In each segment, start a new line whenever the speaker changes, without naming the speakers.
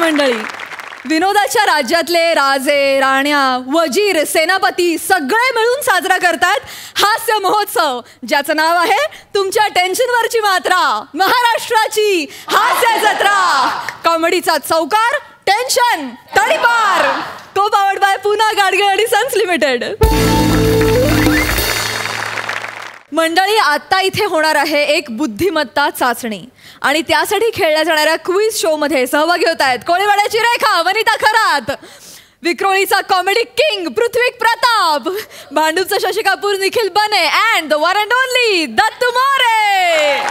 मंडळी, विनोदाच्या राज्यातले राजे, राण्या, वजीर, सेनापती सगळे मिळून साजरा करतात हास्य महोत्सव, ज्याचं नाव आहे तुमच्या टेन्शनवरची मात्रा, महाराष्ट्राची हास्य जत्रा. कॉमेडीचा चौकार, टेन्शन तडीपार. को पावर्ड बाय पुना गाडगे आणि सन्स लिमिटेड. मंडळी, आता इथे होणार आहे एक बुद्धिमत्ता चाचणी आणि त्यासाठी खेळल्या जाणाऱ्या क्विज शो मध्ये सहभागी होत आहेत कोळीवाड्याची रेखा, वनिता खरात, विक्रोळीचा कॉमेडी किंग पृथ्वी प्रताप, भांडूपचा शशी कपूर निखिल बने and the one and only Dattu More.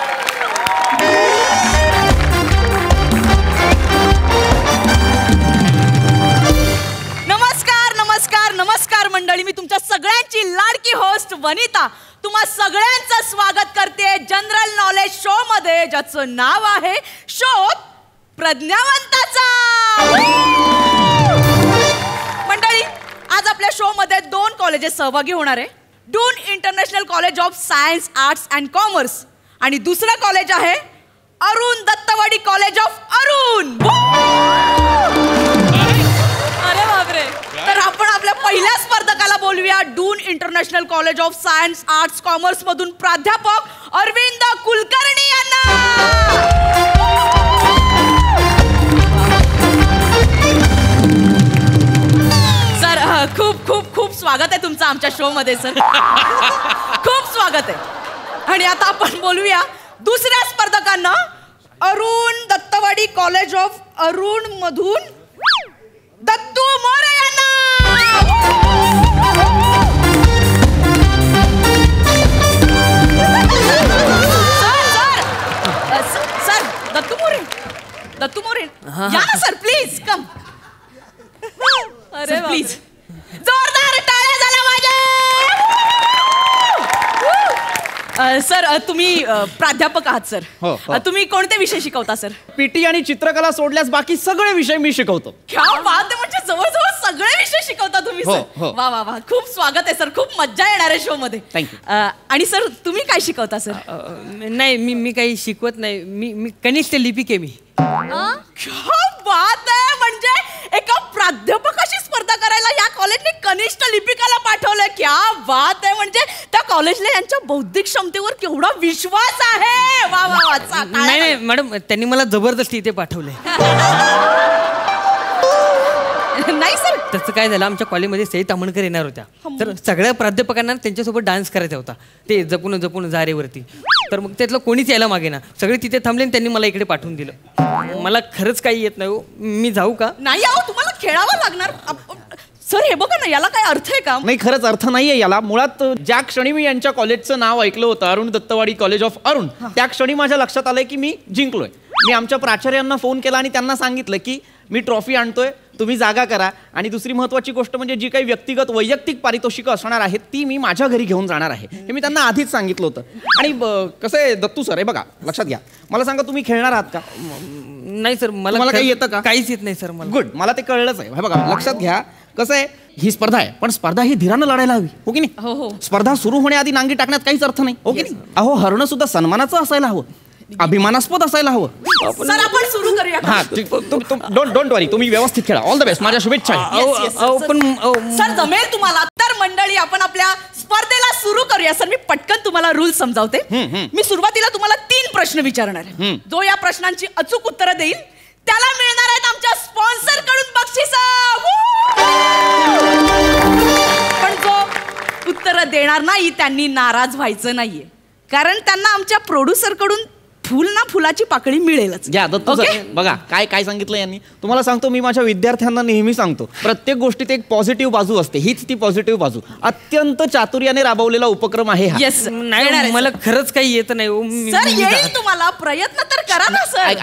नमस्कार नमस्कार नमस्कार मंडळी, मी तुमच्या सगळ्यांची लाडकी होस्ट वनिता तुम्हा सगळ्यांचं स्वागत करते जनरल नॉलेज शो मध्ये, ज्याचं नाव आहे शोध प्रज्ञावंताचा. मंडळी, आज आपल्या शो मध्ये 2 कॉलेजेस सहभागी होणार आहे. डून international college of science, arts and commerce आणि दुसरं कॉलेज आहे अरुण दत्तवाडी कॉलेज ऑफ अरुण.
अरे बापरे.
तर आपण आपल्या पहिल्या स्पर्धकाला बोलूया. डून international college of science, arts, commerce मधून प्राध्यापक अरविंद कुलकर्णी यांना. सर, खूप खूप खूप स्वागत आहे तुमचं आमच्या शो मध्ये सर. खूप स्वागत आहे. आणि आता आपण बोलूया दुसऱ्या स्पर्धकांना. अरुण दत्तवाडी कॉलेज ऑफ अरुण मधून दत्तू मोरे यांना. सर दत्तू मोरे या ना सर, प्लीज कम. अरे प्लीज जोरदार टाळ्या झाल्या माझ्या. सर, तुम्ही प्राध्यापक आहात सर.
हो.
तुम्ही कोणते विषय शिकवता सर?
पीटी आणि चित्रकला सोडल्यास बाकी सगळे विषय मी शिकवतो.
क्या बात आहे, म्हणजे जवळजवळ सगळे विषय शिकवता तुम्ही सर. वा वा वा, खूप स्वागत आहे सर, खूप मज्जा येणार आहे शो मध्ये.
थँक्यू.
आणि सर, तुम्ही काय शिकवता सर?
नाही, मी काही शिकवत नाही. मी कनिष्ठ लिपिक आहे. मी
क्या बात आहे, म्हणजे एका प्राध्यापकाशी स्पर्धा करायला या कॉलेजने कनिष्ठ लिपिकाला पाठवलंय. क्या बात आहे, म्हणजे त्या कॉलेजला यांच्या बौद्धिक क्षमतेवर केवढा विश्वास आहे. वा वा वा.
नाही मॅडम, त्यांनी मला जबरदस्ती इथे पाठवलंय.
नाही सर,
तसं काय झालं, आमच्या कॉलेजमध्ये सई तामणकर येणार होत्या. तर सगळ्या प्राध्यापकांना त्यांच्यासोबत डान्स करायचा होता, ते जपून जपून जारेवरती. तर मग त्यातलं कोणीच यायला मागे ना, सगळे तिथे थांबले आणि त्यांनी मला इकडे पाठवून दिलं. मला खरंच काही येत नाही. मी जाऊ का?
नाही आहो, तुम्हाला खेळावं लागणार सर. हे बघा ना, याला काय अर्थ आहे का?
नाही, खरंच अर्थ नाहीये याला. मुळात ज्या क्षणी मी यांच्या कॉलेजचं नाव ऐकलं होतं, अरुण दत्तवाडी कॉलेज ऑफ अरुण, त्या क्षणी माझ्या लक्षात आलंय की मी जिंकलोय. मी आमच्या प्राचार्यांना फोन केला आणि त्यांना सांगितलं की मी ट्रॉफी आणतोय, तुम्ही जागा करा. आणि दुसरी महत्त्वाची गोष्ट म्हणजे जी काही व्यक्तिगत वैयक्तिक पारितोषिकं असणार आहेत ती मी माझ्या घरी घेऊन जाणार आहे, हे मी त्यांना आधीच सांगितलं होतं. आणि कसं आहे दत्तू सर, हे बघा लक्षात घ्या, मला सांगा तुम्ही खेळणार आहात का?
नाही सर, मला
काही येतं का?
काहीच येत नाही सर मला.
गुड, मला ते कळलंच आहे. हे बघा लक्षात घ्या, कसं आहे, ही स्पर्धा आहे, पण स्पर्धा ही धीरानं लढायला हवी, हो की नाही?
हो.
स्पर्धा सुरू होण्याआधी नांगी टाकण्यात काहीच अर्थ नाही, हो की नाही? अहो, हरणं सुद्धा सन्मानाचं असायला हवं, अभिमानास्पद असायला हवं.
सर, आपण सुरू करूया.
हा, डोंट वरी, तुम्ही व्यवस्थित खेळा. ऑल द बेस्ट, माझ्या शुभेच्छा.
सर, जमेल तुम्हाला. तर मंडळी, आपण आपल्या स्पर्धेला सुरू करूया. सर, मी पटकन तुम्हाला रूल समजावते. मी सुरुवातीला तुम्हाला 3 प्रश्न विचारणार आहे. जो या प्रश्नांची अचूक उत्तरं देईल त्याला मिळणार आहेत आमच्या स्पॉन्सर कडून बक्षिसं. पण जो उत्तरं देणार नाही त्यांनी नाराज व्हायचं नाहीये, कारण त्यांना आमच्या प्रोड्युसर कडून फुल ना फुलाची पाकळी मिळेलच.
घ्या दत्तू सर, बघा काय सांगितलं यांनी. तुम्हाला सांगतो, मी माझ्या विद्यार्थ्यांना नेहमी सांगतो, प्रत्येक गोष्टीत एक पॉझिटिव्ह बाजू असते, हीच ती पॉझिटिव्ह बाजू. अत्यंत चातुर्याने राबवलेला उपक्रम आहे हा.
येस,
नाही, मला खरंच काही येत नाही.
सर, येईल तुम्हाला, प्रयत्न तर करा ना सर.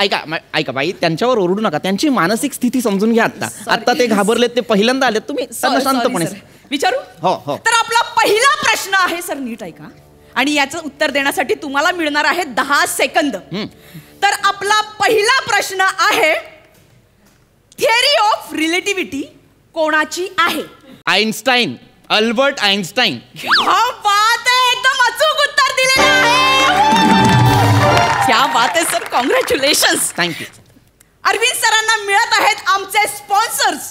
ऐका बाई, त्यांच्यावर ओरडू नका. त्यांची मानसिक स्थिती समजून घ्या. आता ते घाबरलेत, ते पहिल्यांदा आलेत, तुम्ही त्यांना शांतपणे
विचारू.
हो.
तर आपला पहिला प्रश्न आहे सर, नीट ऐका, आणि याचं उत्तर देण्यासाठी तुम्हाला मिळणार आहे 10 सेकंद. तर आपला पहिला प्रश्न आहे, थिअरी ऑफ रिलेटिव्हिटी कोणाची आहे?
Einstein, Albert Einstein.
क्या बात आहे, एकदम अचूक उत्तर दिलेलं आहे. क्या बात आहे सर, कॉंग्रॅच्युलेशन्स.
थँक्यू.
अरविंद सरांना मिळत आहेत आमचे स्पॉन्सर्स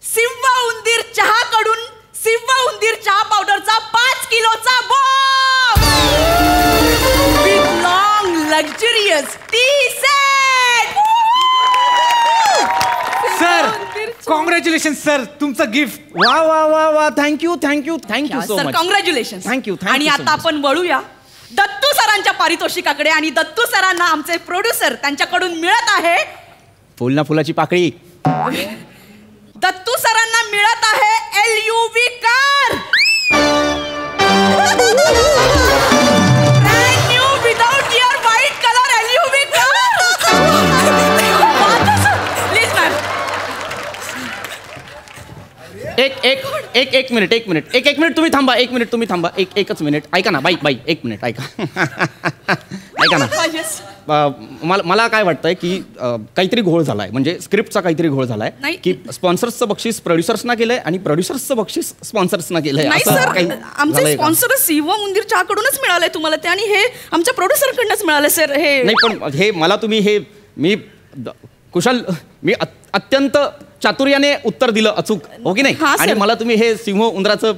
सिम्बा उंदीर चहा कडून सिम्बा उंदीर चहा पावडरचा 5 किलोचा box with long luxurious T set.
Sir congratulation sir, तुमचं गिफ्ट.
वा वा वा वा, thank you thank you thank you so
sir
much.
Congratulation.
Thank you.
आणि आता आपण वळूया दत्तू सरांच्या पारितोषिकाकडे. आणि दत्तू सरांना आमचे प्रोड्युसर त्यांच्याकडून मिळत आहे
फुल ना फुलाची पाकळी.
दत्तू सरांना मिळत आहे LUV car. Brand new without year white colour LUV car. Please ma'am.
एक मिनिट तुम्ही थांबा. एकच मिनिट ऐका ना बाई एक मिनिट ऐका. ऐका ना. मला काय वाटतंय की काहीतरी घोळ झालाय, म्हणजे स्क्रिप्टचा काहीतरी घोळ झालाय
नाही.
की स्पॉन्सर्सचं बक्षीस प्रोड्युसर्सना केलंय आणि प्रोड्युसर्सचं बक्षीस स्पॉन्सर्सना केलंय.
नाही
असं
सर,
काही
आमचे
झालंय का?
स्पॉन्सर सिवा उंदीर चहाकडूनच मिळालंय तुम्हाला ते, आणि हे आमच्या प्रोड्युसर कडनंच मिळालंय सर. हे
नाही पण हे मला तुम्ही हे मी अत्यंत चातुर्याने उत्तर दिलं अचूक, हो की नाही?
हा, सर.
आणि मला तुम्ही हे सिंह उंदराचं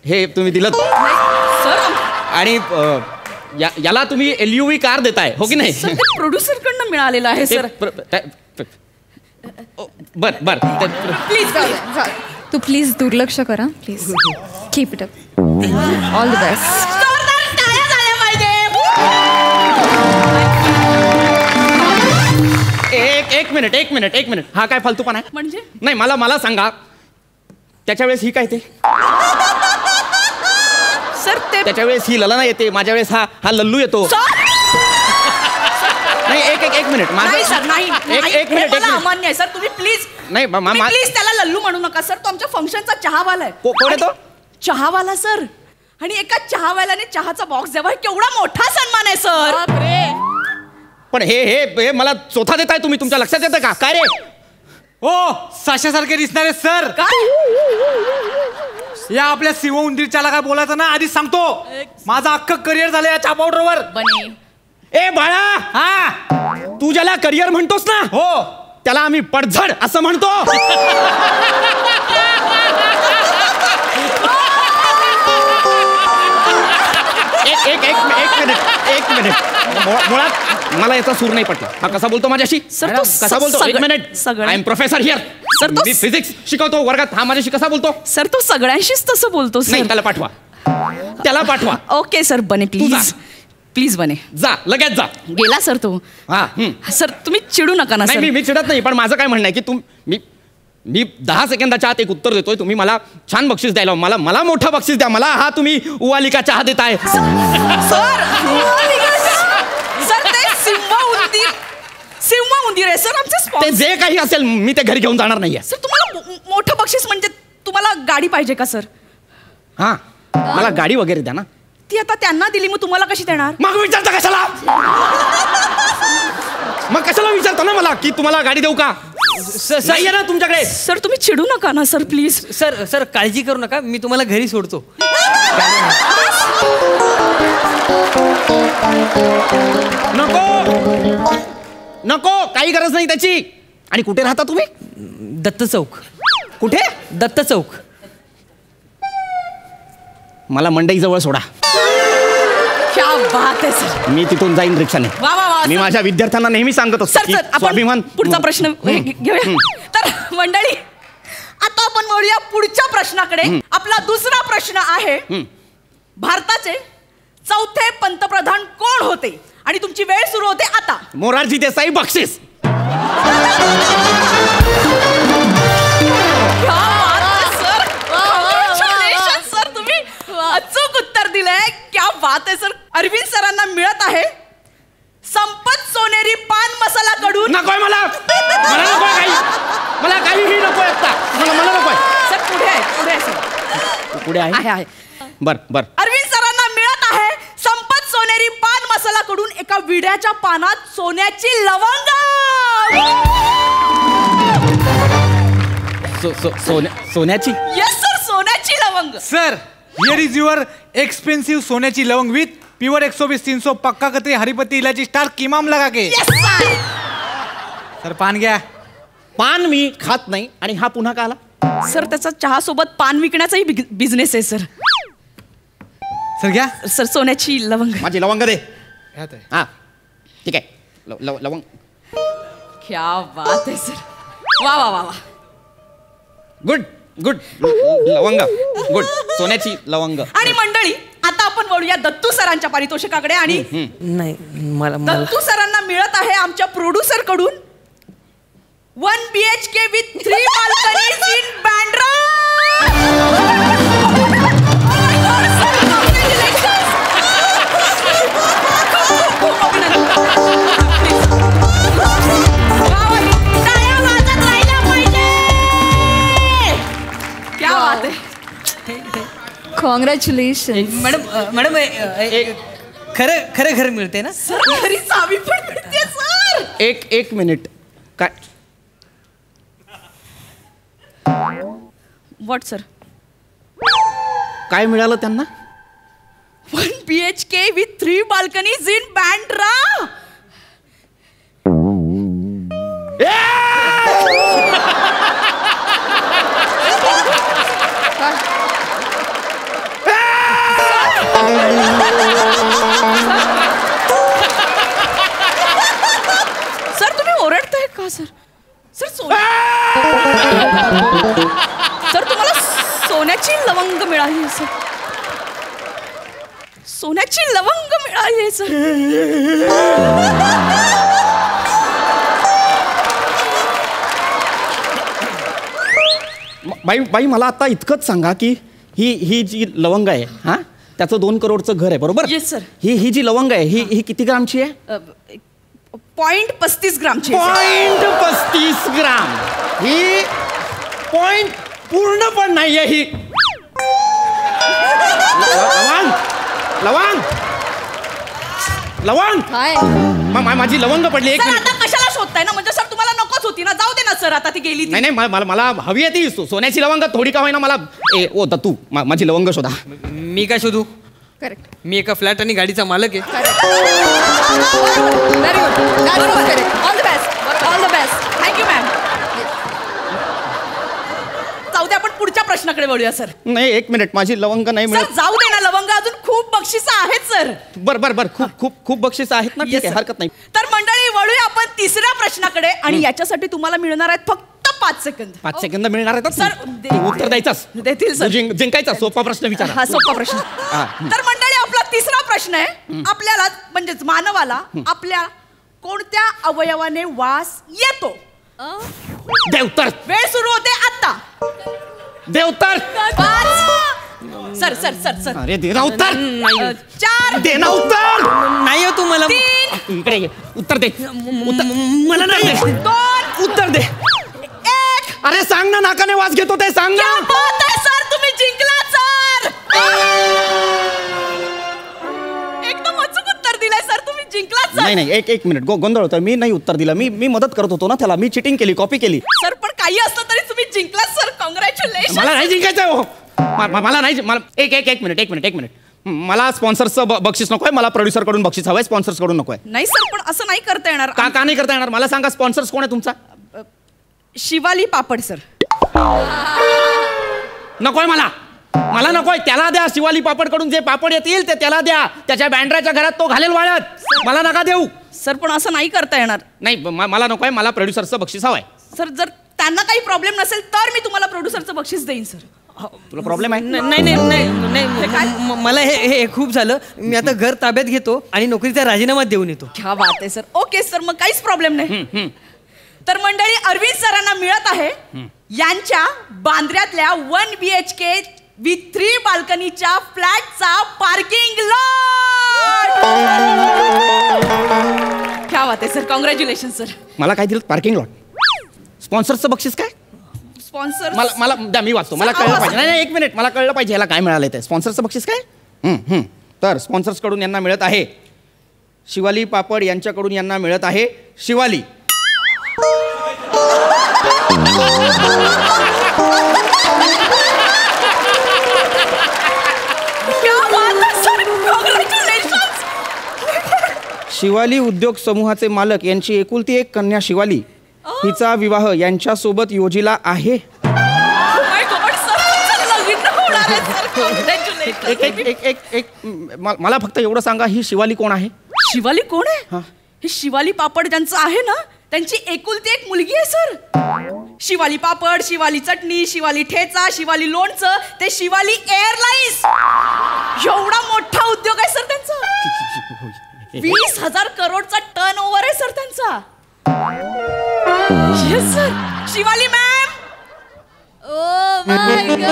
हे तुम्ही दिलं
सर
आणि याला तुम्ही LUV कार देताय, हो की नाही?
प्रोड्युसर कडनं मिळालेलं आहे सर.
बर
प्लीज
तू प्लीज दुर्लक्ष करा please. Keep it up. All the best.
एक मिनिट हा काय फालतूपणा आहे?
म्हणजे
नाही मला सांगा, त्याच्या वेळेस ही काय ते?
सर ते
त्याच्या वेळेस ही ललना येते, माझ्या वेळेस हा लल्लू येतो. नाही एक मिनिट
नाही सर, नाही
एक मिनिट
मला अमान्य आहे सर. तुम्ही प्लीज
नाही
प्लीज त्याला लल्लू म्हणू नका सर. तो आमच्या फंक्शनचा चहावाला आहे.
कोण आहे तो?
चहावाला सर. आणि एका चहावाल्याने चहाचा बॉक्स द्यावा, केवढा मोठा सन्मान आहे सर.
पण हे मला चोथा देताय तुम्ही, तुमच्या लक्षात येतं का? काय रे?
ओ साशासारखे दिसणारे सर,
काय
या आपल्या सिंह उंदीरच्याला काय बोलायचं ना आधी सांगतो. माझं अख्खं करिअर झालं या चहा पावडरवर.
बने
ए बाळा,
हा
तू ज्याला करिअर म्हणतोस ना,
हो
त्याला आम्ही पडझड असं म्हणतो. एक मिनिट मुळात मला याचा सूर नाही पटला. हा कसा बोलतो माझ्याशी?
सर, तो
कसा बोलतो? एक मिनिट.
सगळं-
I am professor here.
Sir, तो-
मी फिजिक्स शिकवतो वर्गात. हा माझ्याशी कसा बोलतो?
सर, तो सगळ्यांशीच तसं बोलतो
नाही,
सर.
त्याला पाठवा.
ओके सर, बने
जा.
प्लीज प्लीज बने.
जा लगेच जा.
गेला सर तो.
हा
सर तुम्ही चिडू नका ना
नाही
सर.
मी चिडत नाही, पण माझं काय म्हणणं आहे की मी 10 सेकंदाच्या आत एक उत्तर देतोय, तुम्ही मला छान बक्षीस द्यायला, मला मोठं बक्षीस द्या. मला हा तुम्ही उवालिका चहा देताय.
सर सर ते सिंह उंदीर आहे सर आमचे
ते
स्पॉन्सर.
जे काही असेल मी ते घरी घेऊन जाणार नाहीये.
सर तुम्हाला मोठं बक्षीस म्हणजे तुम्हाला गाडी पाहिजे का सर?
हा मला गाडी वगैरे द्या ना.
ती आता त्यांना दिली, मग तुम्हाला कशी देणार?
मग विचारता कशाला? मग कशाला विचारता ना मला की तुम्हाला गाडी देऊ का? नाहीये ना तुमच्याकडे?
सर तुम्ही चिडू नका ना सर प्लीज.
सर काळजी करू नका, मी तुम्हाला घरी सोडतो.
नको काही गरज नाही त्याची. आणि कुठे राहता तुम्ही?
दत्त चौक.
कुठे?
दत्त चौक.
मला मंडईजवळ सोडा.
क्या बात आहे सर.
मी तिथून जाईन रिक्षाने.
वा वा वा
मी
सर.
माझ्या विद्यार्थ्यांना नेहमी सांगत असतो
सर
की
सर आपण
स्वाभिमान.
पुढचा प्रश्न घेऊया. तर मंडळी आता आपण वळूया पुढच्या प्रश्नाकडे. आपला दुसरा प्रश्न आहे, भारताचे चौथे पंतप्रधान कोण होते? आणि तुमची वेळ सुरू होते आता.
मोरारजी देसाई बक्षीस.
सर तुम्ही अचूक उत्तर दिलंय. क्या बात आहे सर. अरविंद सरांना मिळत आहे संपत सोनेरी पान मसाला कडून.
नकोय मला नकोय काही. मला काहीही नकोय आता. मला नकोय.
सर पुढे आहे सर.
पुढे आहे.
आहे.
बर
अरविंद सरांना मिळत आहे संपत सोनेरी पान मसाला कडून एका विड्याच्या पानात सोन्याची लवंग.
सोन्याची?
येस सर, सोन्याची लवंग.
Sir here is your expensive सोन्याची लवंग विथ प्योर 120 300 पक्का कतरी हरीपति इलायची स्टार कीमाम लगा के.
Yes sir.
सर पान घ्या.
पान मी खात नाही आणि हा पुन्हा का आला?
सर त्याचा चहा सोबत पान विकण्याचाही बिझनेस आहे सर.
सर घ्या.
सर सोन्याची लवंग.
माझी लवंग दे.
ह्यात आहे.
हा ठीक आहे. लवंग.
क्या बात आहे सर. वा वा वा वा.
Good good. लवंग गुड. सोन्याची लवंग.
आणि मंडळी आता आपण वळूया दत्तू सरांच्या पारितोषिकाकडे. आणि
नाही मला
दत्तू सरांना मिळत आहे आमच्या प्रोड्युसर कडून 1 BHK with 3 balconies in Bandra. क्या बात आहे.
कॉंग्रॅच्युलेशन.
मॅडम खरं खरं घर मिळते ना?
सर घरी चावी पण मिळते सर.
एक मिनिट. काय
व्हॉट सर?
काय मिळालं त्यांना?
1 BHK with 3 balconies in Bandra. Sir तुम्ही ओरडताय का सर? सर सर तुम्हाला सोन्याची लवंग मिळाली आहे सर. सोन्याची लवंग मिळाली आहे सर.
बाई मला आता इतकंच सांगा की ही जी लवंग आहे हा त्याचं 2 करोडचं घर आहे बरोबर?
Yes sir.
ही जी लवंग आहे ही किती ग्रामची आहे?
0.35 ग्रामची.
0.35 ग्राम. ही पॉइंट पूर्ण पण नाहीये ही. लवंग लवंग
काय
माझी लवंग पडली. एक
सर
मिनिट.
आता कशाला शोधताय ना? म्हणजे सर तुम्हाला नकोच होती ना? जाऊ दे ना सर. आता ती गेली ती.
नाही मला हवी आहे ती सोन्याची लवंग. थोडी का होईना मला. ओ दत्तू माझी लवंग शोधा.
मी काय शोधू?
करेक्ट.
मी एका फ्लॅट आणि गाडीचा मालक आहे.
Very good. All the best. All the best.
Thank you ma'am. जाऊ दे आपण पुढच्या प्रश्नाकडे वळूया सर.
नाही एक मिनिट. माझी लवंग नाही
सर
मिळत.
जाऊ दे ना. लवंग अजून खूप बक्षिसं आहेत सर.
बर खूप बक्षीस आहेत ना. ठीक
Yes,
आहे
sir.
हरकत नाही.
तर मंडळी वळूया आपण तिसऱ्या प्रश्नाकडे. आणि याच्यासाठी तुम्हाला मिळणार आहेत फक्त 5 सेकंद.
5 सेकंद मिळणार आहेत
सर,
उत्तर द्यायचंच.
देतील सर.
जिंकायचा. सोपा प्रश्न विचारा.
हा सोपा प्रश्न.
हा.
तर मंडळी आपला तिसरा प्रश्न आहे. आपल्याला म्हणजेच मानवाला आपल्या कोणत्या अवयवाने वास येतो?
दे उत्तर.
वेळ सुरू होते आता.
दे उत्तर.
5. Sir sir sir sir.
अरे दे ना उत्तर.
4.
दे ना उत्तर.
नाही हो तुम्हाला.
3.
इकडे ये. उत्तर दे. मला नाही.
2.
उत्तर दे.
1.
अरे सांग ना. नाकाने वास घेतो ते सांग ना.
क्या बात आहे सर. तुम्ही जिंकला सर. एकदम अचूक उत्तर दिलंय सर. तुम्ही जिंकलात सर.
नाही एक मिनिट. गोंधळ होता. मी नाही उत्तर दिलं. मी मदत करत होतो ना त्याला. मी चिटिंग केली. कॉपी केली.
सर पण काही असलं तरी तुम्ही जिंकलात सर. कॉंग्रॅच्युलेशन.
मला नाही जिंकायचं हो. मला नाही. मला एक मिनिट. मला स्पॉन्सरचं बक्षीस नकोय. मला प्रोड्युसर कडून बक्षीस हवंय. स्पॉन्सर्स कडून नकोय.
नाही सर पण असं नाही करता येणार.
का नाही करता येणार? मला सांगा स्पॉन्सर्स कोण आहे तुमचा?
शिवाली पापड सर.
नकोय मला नकोय. त्याला द्या. शिवाली पापड कडून जे पापड येतील ते त्याला द्या. त्याच्या बँड्राच्या घरात तो घालेल वाळत. मला नका देऊ.
सर पण असं नाही करता येणार.
नाही मला नकोय. मला प्रोड्युसरचं बक्षीस हवंय.
सर जर त्यांना काही प्रॉब्लेम नसेल तर मी तुम्हाला प्रोड्युसरचं बक्षीस देईन सर.
तुला प्रॉब्लेम आहे?
नाही मला हे खूप झालं. मी आता घर ताब्यात घेतो आणि नोकरीचा राजीनामा देऊन येतो.
क्या बात आहे सर. ओके सर मग काहीच प्रॉब्लेम नाही. तर मंडळी अरविंद सरांना मिळत आहे यांच्या बांद्र्यातल्या 1 BHK विथ 3 बाल्कनीच्या फ्लॅटचा पार्किंग लॉट. क्या बात आहे सर. Congratulation sir.
मला काय दिलं? Parking lot. स्पॉन्सरचं बक्षीस काय?
स्पॉन्सर
मला द्या. मी वाचतो. मला कळलं पाहिजे. नाही एक मिनिट. मला कळलं पाहिजे याला काय मिळालं ते. स्पॉन्सरचं बक्षीस काय? तर स्पॉन्सर्स कडून यांना मिळत आहे शिवाली पापड. यांच्याकडून यांना मिळत आहे शिवाली. शिवाली उद्योग समूहाचे मालक यांची एकुलती एक कन्या शिवाली हिचा विवाह यांच्यासोबत योजिला आहे. मला फक्त एवढं सांगा, ही शिवाली कोण आहे?
शिवाली कोण आहे? ही शिवाली पापड ज्यांचं आहे ना, त्यांची एकुलती एक मुलगी आहे सर. शिवाली पापड, शिवाली चटणी, शिवाली ठेचा, शिवाली लोणचं, ते शिवाली एअरलाइन्स. एवढा मोठा उद्योग आहे सर त्यांचा. 20,000 करोडचा टर्न ओव्हर आहे सर त्यांचा. Yes sir. Shivali ma'am.
Oh my God.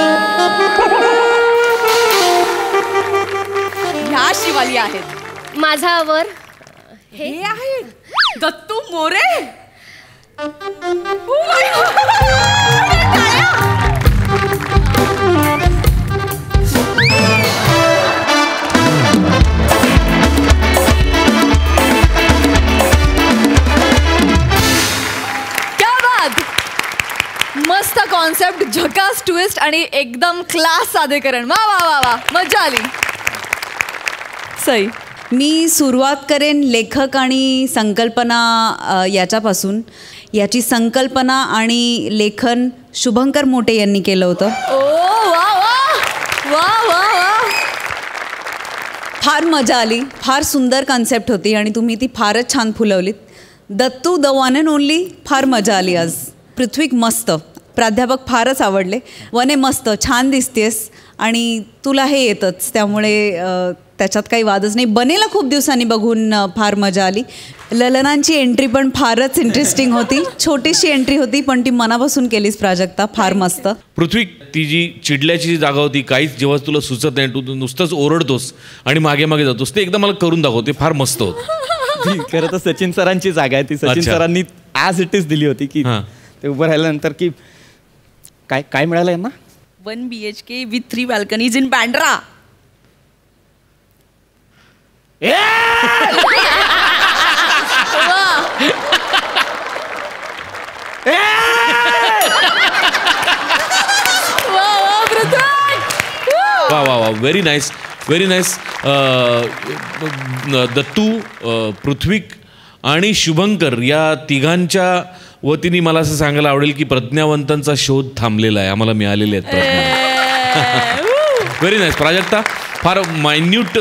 ह्या शिवाली आहेत.
माझा आवर
हे आहेत Dattu More. Oh my God.
क्या बात. मस्त कॉन्सेप्ट, झकास ट्विस्ट आणि एकदम क्लास सादरीकरण. वा वा वा वा, मजा आली. सई,
मी सुरुवात करेन लेखक आणि संकल्पना याच्यापासून. याची संकल्पना आणि लेखन शुभंकर मोटे यांनी केलं होतं.
ओ वा वा वा वा वा.
फार मजा आली. फार सुंदर कन्सेप्ट होती आणि तुम्ही ती फारच छान फुलवलीत. Dattu the one and only, फार मजा आली आज. पृथ्वीक मस्त. प्राध्यापक फारच आवडले. वने मस्त, छान दिसतेस आणि तुला हे येतच, त्यामुळे त्याच्यात काही वादच नाही. बनेला खूप दिवसांनी बघून फार मजा आली. ललनांची एंट्री पण फारच इंटरेस्टिंग होती. छोटीशी एंट्री होती पण ती मनापासून केलीस प्राजक्ता, फार मस्त.
पृथ्वी, ती जी चिडल्याची जी जागा होती, काहीच जेव्हा तुला सुचत नाही, तू नुसतंच ओरडतोस आणि मागे मागे जातोस, ते एकदा मला करून दाखव. ते फार मस्त होतं.
खरं तर सचिन सरांची जागा आहे ती. सचिन
अच्छा.
सरांनी ॲज इट इज दिली होती की ते उभं राहिल्यानंतर की काय काय मिळालं यांना.
1 BHK with 3 balconies in Bandra.
वा वा वा, very nice, very nice. Dattu, पृथ्वीक आणि शुभंकर या तिघांच्या वतीने मला असं सांगायला आवडेल की प्रज्ञावंतांचा शोध थांबलेला आहे. आम्हाला मिळालेले आहेत प्रज्ञा. Very nice. प्राजक्ता, फार मायन्यूट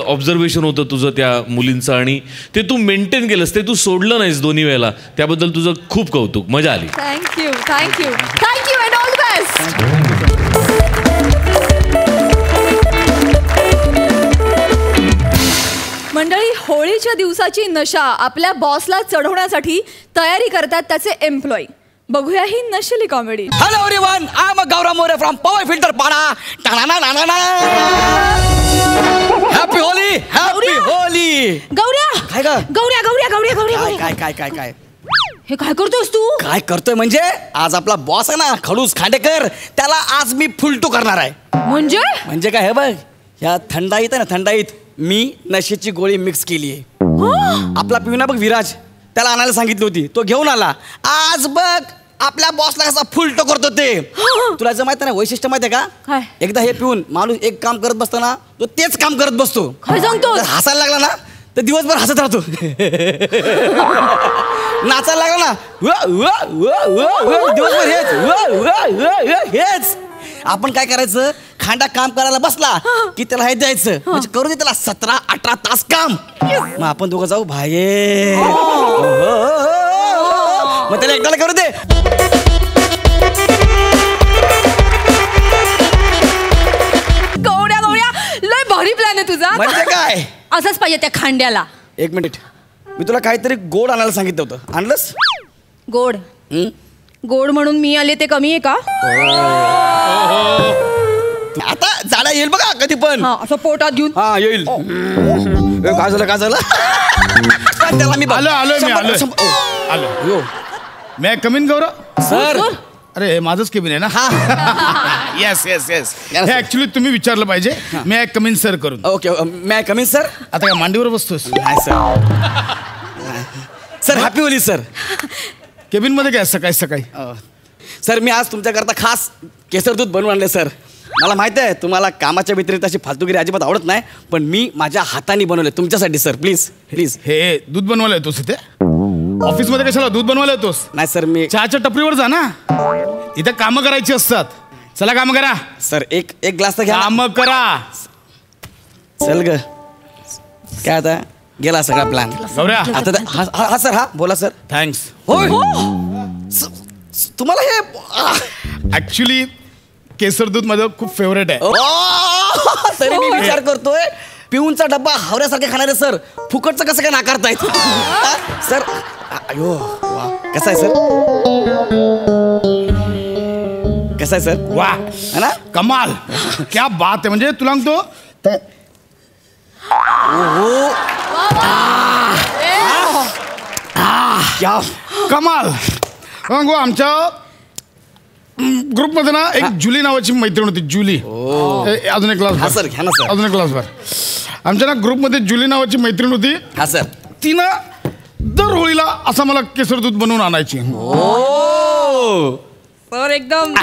ऑब्झर्वेशन होतं तुझं त्या मुलींचं आणि ते तू मेंटेन केलंस, ते तू सोडलं नाहीस दोन्ही वेळेला. त्याबद्दल तुझं खूप कौतुक. मजा आली.
Thank you thank you thank you and all the best. मंडळी, होळीच्या दिवसाची नशा आपल्या बॉसला चढवण्यासाठी तयारी करतात त्याचे एम्प्लॉई. बघूया ही नशेली comedy.
Hello everyone, I'm Gaurav More from Power Filter Pada. Happy Holi, Happy Holi.
गौऱ्या,
काय ग?
गौऱ्या गौऱ्या गौऱ्या गौऱ्या
काय
गौऱ्या.
काय काय काय काय
हे काय करतोस तू?
काय करतोय म्हणजे आज आपला बॉस आहे ना खडूस खांडेकर, त्याला आज मी फुलटू करणार आहे.
म्हणजे
काय हे बघ, या थंडाईत आहे ना, थंडाईत मी नशेची गोळी मिक्स केली आहे. आपला पिवना बघ विराज, त्याला आणायला सांगितली होती, तो घेऊन आला. आज बघ आपल्या बॉसला कसा फुलटो करतो ते. तुला जर माहिती आहे ना वैशिष्ट्य माहिती आहे का?
काय?
एकदा हे पिऊन माणूस एक काम करत बसताना तो तेच काम करत बसतो.
काय सांगतोस?
जर हसायला लागला ना तर दिवसभर हसत राहतो. नाचायला लागला ना दिवसभर हेच. आपण काय करायचं, खांडा काम करायला बसला की त्याला हे द्यायचं, म्हणजे करू दे त्याला 17-18 तास काम. मग आपण दोघं जाऊ बाहेर, मग त्याला एकट्याला करू दे.
गौऱ्या गौऱ्या, लय भारी प्लॅन आहे तुझा.
म्हणजे काय?
असंच पाहिजे त्या खांड्याला.
एक मिनिट, मी तुला काहीतरी गोड आणायला सांगितलं होतं, आणलंस?
गोड गोड म्हणून मी आले ते कमी आहे का?
आता झाडा येईल बघा कधी पण.
असं पोटात घेऊन.
हा येईल. काय झालं काय झालं? त्याला मी
आलो. मैं कमिन गौरव
सर.
अरे माझंच केबिन आहे ना. Yes yes yes. हे ऍक्च्युली तुम्ही विचारलं पाहिजे. मी कमिन सर करून.
ओके, मैं कमिन सर.
आता काय मांडीवर बसतोस?
नाही sir. Sir happy Holy sir.
Cabin मध्ये काय सकाळी सकाळी?
सर मी आज तुमच्याकरता खास केसर दूध बनवून आणले सर. मला माहिती आहे तुम्हाला कामाच्या व्यतिरिक्त अशी फालतूगिरी अजिबात आवडत नाही, पण मी माझ्या हाताने बनवले तुमच्यासाठी सर. Please please.
हे दूध बनवायला येतोस ते? ऑफिस मध्ये कशाला दूध बनवायला येतोस?
नाही सर मी
चहाच्या टपरीवर जा ना, इथे कामं करायची असतात. चला कामं करा
सर. एक ग्लास तर घ्या.
कामं करा.
चल ग. काय आता गेला सगळा प्लॅन.
गौऱ्या
आता हा सर. हा बोला सर.
थँक्स.
होय तुम्हाला हे
ऍक्च्युली केसर दूध माझं खूप फेवरेट आहे.
तरी मी विचार करतोय पिऊनचा डब्बा हावऱ्यासारखे खाणारे सर फुकटचं कसं काय नाकारतायत सर. अयो वा. कसा आहे सर? कसा आहे सर?
वा
है ना?
कमाल. क्या बात आहे. म्हणजे तुला सांगतो
क्या
कमाल. सांगू आमच्या ग्रुपमध्ये ना एक जुली नावाची मैत्रीण होती. जुली. अजून एक
हा
क्लास
सर घ्या ना सर.
अजून एक क्लास भर. आमच्या ना ग्रुपमध्ये जुली नावाची मैत्रीण होती.
हा सर.
तिनं दर होळीला असं मला केसर दूध बनवून आणायची.
सर एकदम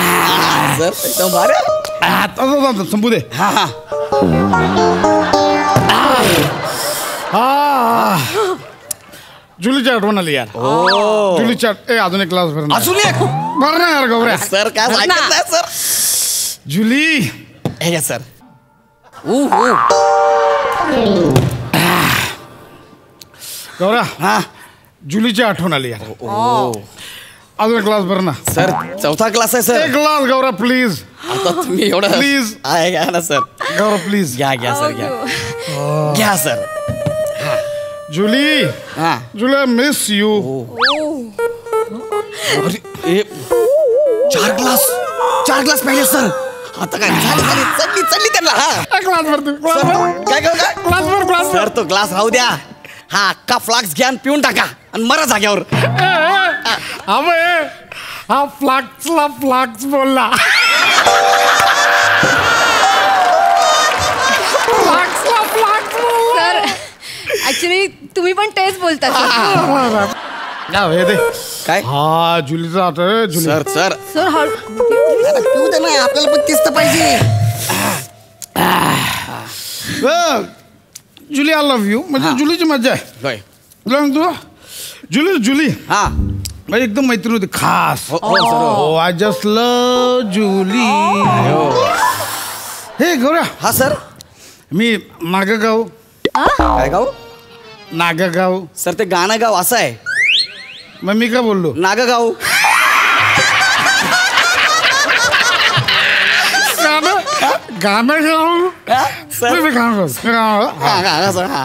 सर एकदम भारी.
संपू दे.
हा हा.
जुलीची आठवण आली यार. जुलीची अजून एक क्लास भर.
अजून एक
बरं ना यार गौऱ्या.
सर काय ऐकत नाही सर.
जुली
हे घ्या सर.
गौऱ्या
हा
जुलीची आठवण आली यार. अजून एक ग्लास भर ना.
सर चौथा क्लास आहे सर.
एक ग्लास गौरा प्लीज.
आता तुम्ही एवढं
प्लीज.
आहे घ्या ना सर.
गौरा प्लीज.
घ्या घ्या सर घ्या. घ्या सर.
जुली
हा.
जुली मिस यू.
चार ग्लास पाहिजे सर. आता काय चलली त्यांना. हा
ग्लास भर
काय
ग्लास भर ग्लास
सर तो ग्लास राहू द्या. हा अख्खा फ्लाक्स घ्या आणि पिऊन टाका आणि मरा जाग्यावर.
हा फ्लाक्सला फ्लाक्स बोलला. फ्लाक्सला फ्लाक्स बोलला.
सर ऍक्च्युली तुम्ही पण तेच बोलता
हे दे.
काय
हा जुलीचा आता जुली.
Sir sir
sir. हा
पिऊ दे ना आपल्याला पण तीच तर पाहिजे.
जुली आय लव्ह यू. म्हणजे जुलीची मज्जा आहे.
होय.
तुला सांगतो जुली
हा
माझी एकदम मैत्रीण होती खास.
हो
आय जस्ट लव जुली. हे गौऱ्या.
हा सर.
मी नागगाव.
काय गाव?
नागगाव.
सर ते गाणं गाव असं आहे.
मग मी काय बोललो?
नागगाव.
गाणं गाव.
सर
मी गाणं गाव.
हा सर हा.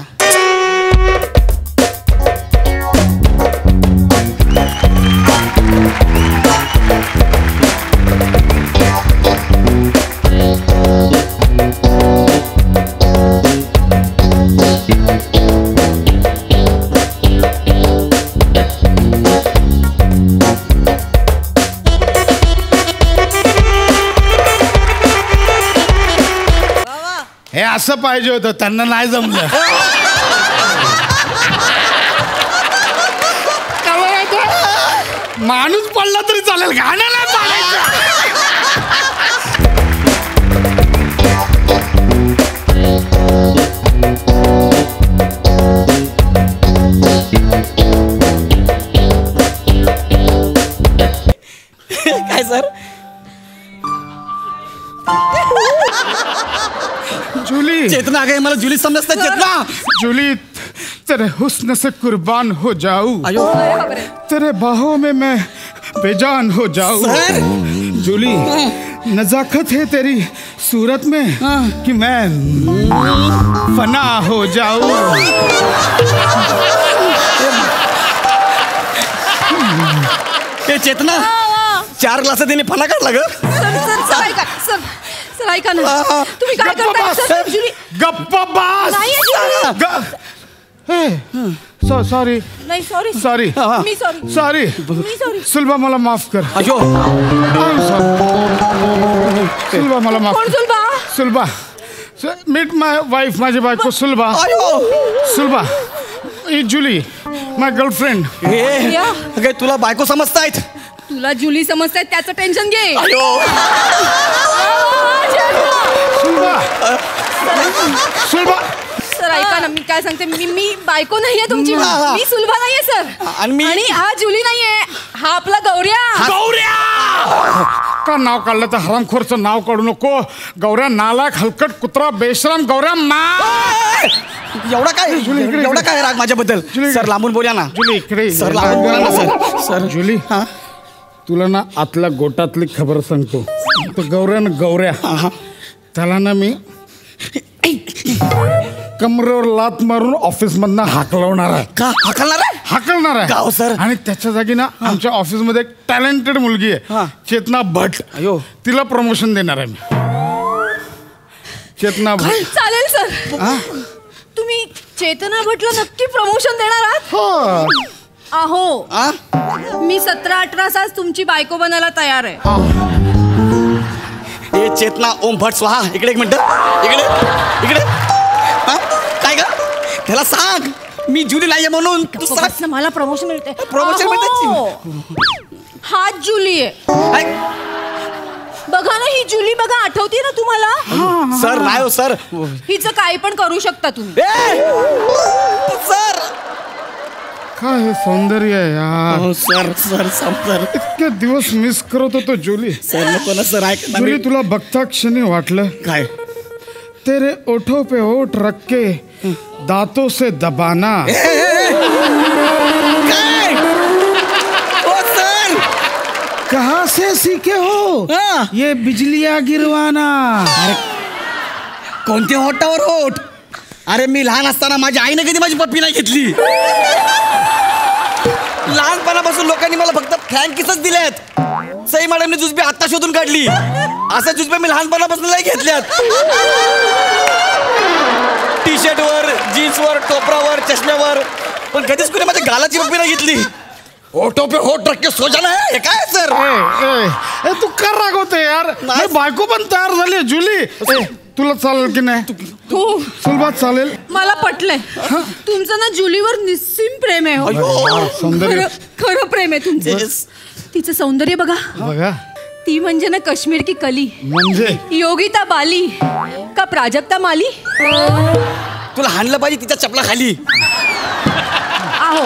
हे असं पाहिजे होतं. त्यांना नाही जमलं. माणूस पडला तरी चालेल. गाणं नाही पाडायचं.
काय सर?
जुली
चेतना आ गई. मला जुली समजत चेतना.
जुली तेरे हुस्न से कुर्बान हो जाऊं.
अयो
तेरे बाहों में मैं बेजान हो जाऊं.
सर.
जुली नजाकत है तेरी सूरत में कि मैं फना हो जाऊं.
हे चेतना 4 ग्लास तिने फना काढला ग.
सर ऐका. सर ऐका ना. तुम्ही काय करताय सर? जुली
गप्प बास. सॉरी
नाही सॉरी.
सॉरी
मी सॉरी.
सॉरी
मी सॉरी.
सुलभा मला माफ कर.
अयो
सुलभा मला माफ
कोण
कर.
सुलभा?
सुलभा मीट माय वाईफ. माझी बायको सुलभा.
अयो
सुलभा ही जुली माय गर्लफ्रेंड.
हे तुला बायको समजतायत.
तुला जुली समजताय त्याचं टेन्शन घे.
अयो
सुलभा सुलभा
सर ऐका ना, मी काय सांगते, मी बायको नाहीये तुमची, मी सुलभा नाहीये सर. आणि हा जुली नाहीये, हा आपला गौऱ्या.
का नाव काढलं तर हरामखोरचं नाव काढू नको. गौऱ्या नालायक, हलकट, कुत्रा, बेशरम गौऱ्या
एवढा काय राग माझ्याबद्दल? सर लांबून बोला ना.
जुली इकडे
सर लांबून बोला ना सर.
जुली तुला ना आतल्या गोटातली खबर सांगतो. तो गौऱ्या त्याला ना मी कमरेवर लात मारून ऑफिस मधनं हाकलवणार आहे.
का हाकलणार आहे?
गाव सर. आणि त्याच्या जागी ना आमच्या ऑफिस मध्ये एक टॅलेंटेड मुलगी आहे, चेतना भट. तिला प्रमोशन देणार आहे मी. चेतना भट.
चालेल सर. तुम्ही चेतना भटला नक्की प्रमोशन देणार आहात? अहो मी 17-18 तास तुमची बायको बनायला तयार आहे.
हे चेतना ओम भट स्वाहा. इकडे एक मिनिट, इकडे काय ग? त्याला सांग मी जुली नाहीये म्हणून.
मला प्रमोशन मिळते. हा जुली आहे. बघा ना ही जुली, बघा आठवते ना तुम्हाला?
सर नाही हो सर,
हिचं काही पण करू शकता तुम्ही.
सर
काय हे सौंदर्य आहे यार.
सर
इतके दिवस मिस करत होतो जुली.
सर नको ना सर. ऐक
जुली तुला बघता क्षणी वाटलं
काय?
तेरे ओठों पे ओठ रख के दांतों से दबाना. कहाँ से सीखे हो ये बिजलियां गिरवाना?
अरे कोणत्या होटावर होट? अरे मी लहान असताना माझ्या आईने कधी माझी पप्पी नाही घेतली. लहानपणापासून लोकांनी मला फक्त फ्रँक किसच दिल्यात. सई मॅडमने जुजबी आत्ता शोधून काढली. असं जुजबे मी लहानपणापासून नाही घेतल्यात. टी शर्टवर, जीन्सवर, टोपरावर, चष्म्यावर, पण कधीच कुणी माझ्या गालाची पप्पी नाही घेतली. होटो पे होट रख के सो जाना है. हे काय सर?
ए तू कर रागवते यार. बायको पण तयार झाली जुली. तुला चालेल की नाही? सुलभात चालेल.
मला पटलंय तुमचं ना जुलीवर निस्सीम प्रेम आहे. खरं प्रेम आहे तुमचं. तिचं सौंदर्य बघा. ती म्हणजे ना काश्मीर की कली,
म्हणजे
योगिता बाली का प्राजक्ता माली.
तुला हाणलं पाहिजे तिच्या चपला खाली.
आहो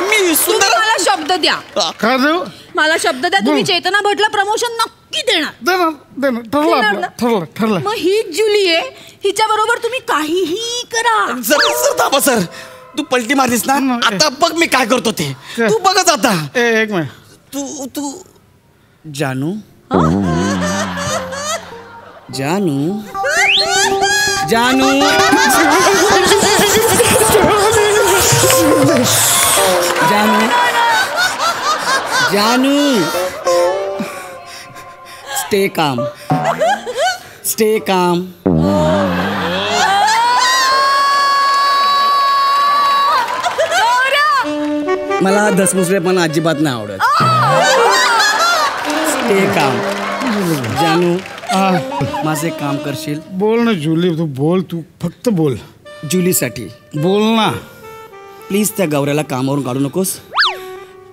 मी सुंदर.
मला शब्द द्या.
काय देऊ?
मला शब्द द्या तुम्ही चेतना भटला प्रमोशन नक्की देणार.
ठरलं.
मग ही जुली आहे, हिच्या बरोबर तुम्ही काहीही करा.
सर थांबा सर. तू पलटी मारलीस ना, आता बघ मी काय करतो ते. तू बघच आता.
एक मिनिट.
तू जानू जानू जानू जानू जानू स्टे काम. मला दसमुसलेपणा अजिबात नाही आवडत. Stay calm. जानू माझे काम करशील?
बोल ना जुली. तू बोल. तू फक्त बोल.
जुलीसाठी
बोल ना
प्लीज. त्या गौऱ्याला कामावरून काढू नकोस.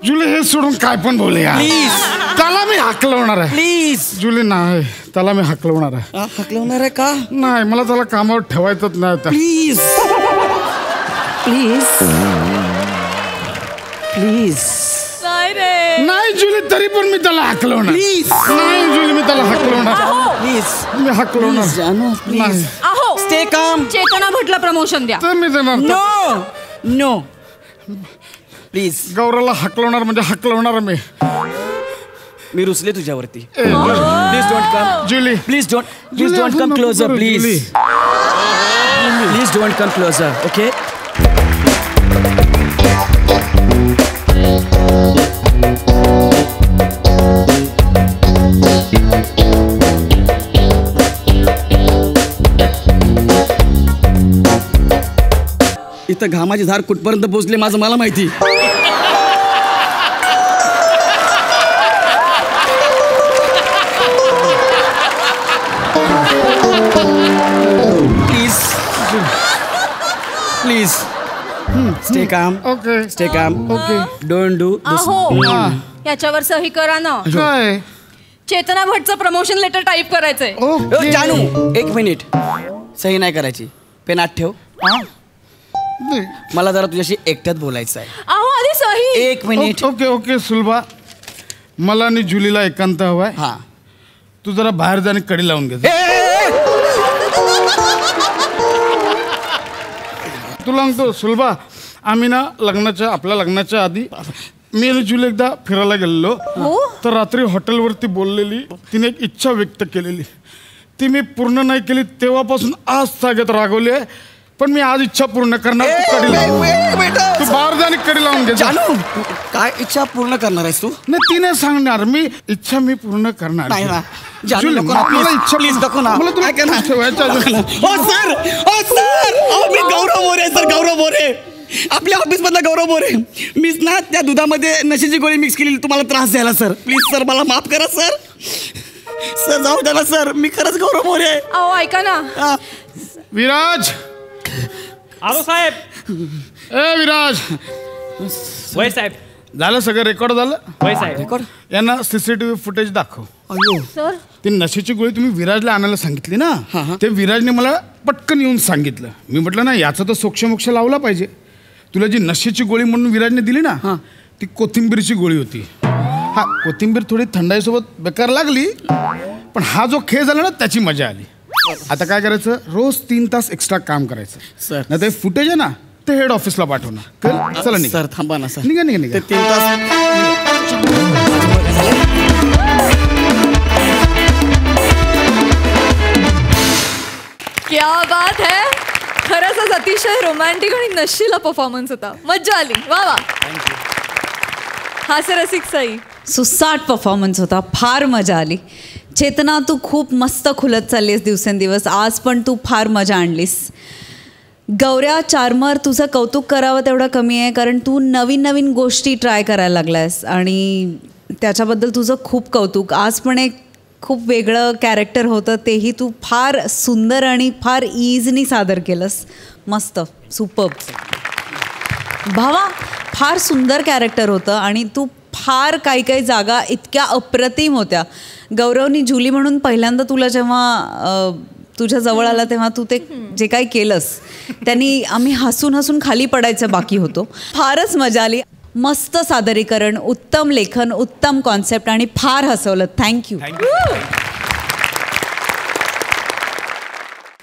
जुली हे सोडून काय पण बोल यार.
प्लीज.
त्याला मी हाकलवणार आहे.
प्लीज.
जुली नाही, त्याला मी हाकलवणार आहे.
हाकलवणार आहे का?
नाही, मला त्याला कामावर ठेवायचंच नाही.
Please please please.
नाही जुली, तरी पण मी त्याला हाकलवणार.
प्लीज.
नाही जुली, मी त्याला हाकलवणार.
प्लीज
मी हाकलवणार.
जानू प्लीज.
आहो
स्टे काम.
चेतना भटला प्रमोशन द्या.
तर मी देणार.
No please.
गौराला हाकलवणार म्हणजे हाकलवणार
मी रुसले तुझ्यावरती. Please don't come.
Julie
please don't come closer. Please don't come closer. Okay. इथं घामाची धार कुठपर्यंत पोहोचले माझं मला माहिती. Please stay calm.
Okay.
Stay calm.
Okay.
Don't do.
आहो याच्यावर सही करा ना.
काय?
चेतना भटचं प्रमोशन लेटर टाईप करायचंय.
जानू एक मिनिट. सही नाही करायची. पेन आत ठेव. मला जरा तुझ्याशी एकट्यात बोलायचं आहे.
अहो आधी सही.
1 मिनिट.
ओके ओके सुलभा, मला आणि जुलीला एकांत हवाय.
हा,
तू जरा बाहेर जाणे कडी लावून घे. तुला सांगतो सुलभा, आम्ही ना आपल्या लग्नाच्या आधी मी आणि जुली एकदा फिरायला गेलेलो. तर रात्री हॉटेलवरती बोललेली तिने एक इच्छा व्यक्त केलेली, ती मी पूर्ण नाही केली. तेव्हापासून आज सागत रागवली आहे, पण मी आज इच्छा पूर्ण करणार. तू बाहेर जाणे कडी लावून घे.
जानू, काय इच्छा पूर्ण करणार आहेस तू?
नाही ती नाही सांगणार, मी इच्छा मी पूर्ण करणार.
नाही ना
जुली, मला इच्छा
प्लीज नको ना.
मला तुला ठेवायचं अजून.
मी गौरव मोरे सर, गौरव मोरे, आपल्या ऑफिस मधला गौरव मोरे. मीच ना त्या दुधामध्ये नशेची गोळी मिक्स केली तुम्हाला त्रास द्यायला सर. प्लीज सर, मला माफ करा सर. सर जाऊ द्या ना सर, मी खरंच गौरव मोरे.
अहो ऐका ना.
विराज.
आलो साहेब.
ए विराज.
वय साहेब.
झालं सगळं रेकॉर्ड झालं.
वय साहेब.
यांना CCTV फुटेज दाखव.
सर
ती नशेची गोळी तुम्ही विराजला आणायला सांगितली ना, ते विराजने मला पटकन येऊन सांगितलं. मी म्हटलं ना याचा तर सोक्षमोक्ष लावला पाहिजे. तुला जी नशेची गोळी म्हणून विराजने दिली ना, ती कोथिंबीरची गोळी होती. हा, कोथिंबीर थोडी थंडाईसोबत बेकार लागली, पण हा जो खेळ झाला ना त्याची मजा आली. आता काय करायचं, रोज 3 तास एक्स्ट्रा काम करायचं
सर.
ना. ते फुटेज आहे ना ते हेड ऑफिसला पाठवणार. चला निघा.
सर थांबा ना सर.
निघा निघा निघा.
3 तास.
क्या बात है. खरंच आज अतिशय रोमॅन्टिक आणि नशीला परफॉर्मन्स होता. मज्जा आली. वा वा. हास्यरसिक सई.
सुसाट परफॉर्मन्स होता. फार मजा आली. चेतना, तू खूप मस्त खुलत चाललीस दिवसेंदिवस. आज पण तू फार मजा आणलीस. गौऱ्या चार्मर, तुझं कौतुक करावं तेवढं कमी आहे, कारण तू नवीन नवीन गोष्टी ट्राय करायला लागलायस आणि त्याच्याबद्दल तुझं खूप कौतुक. आज पण एक खूप वेगळं कॅरेक्टर होतं, तेही तू फार सुंदर आणि फार इझिली सादर केलंस. मस्त, सुपर्ब. भावा, फार सुंदर कॅरेक्टर होतं आणि तू फार काही जागा इतक्या अप्रतिम होत्या. गौरवनी जुली म्हणून पहिल्यांदा तुला जेव्हा तुझ्या जवळ आला तेव्हा तू ते जे काही केलंस त्यांनी आम्ही हसून हसून खाली पडायचं बाकी होतो. फारच मजा आली. मस्त सादरीकरण, उत्तम लेखन, उत्तम कॉन्सेप्ट आणि फार हसवलं. थँक्यू.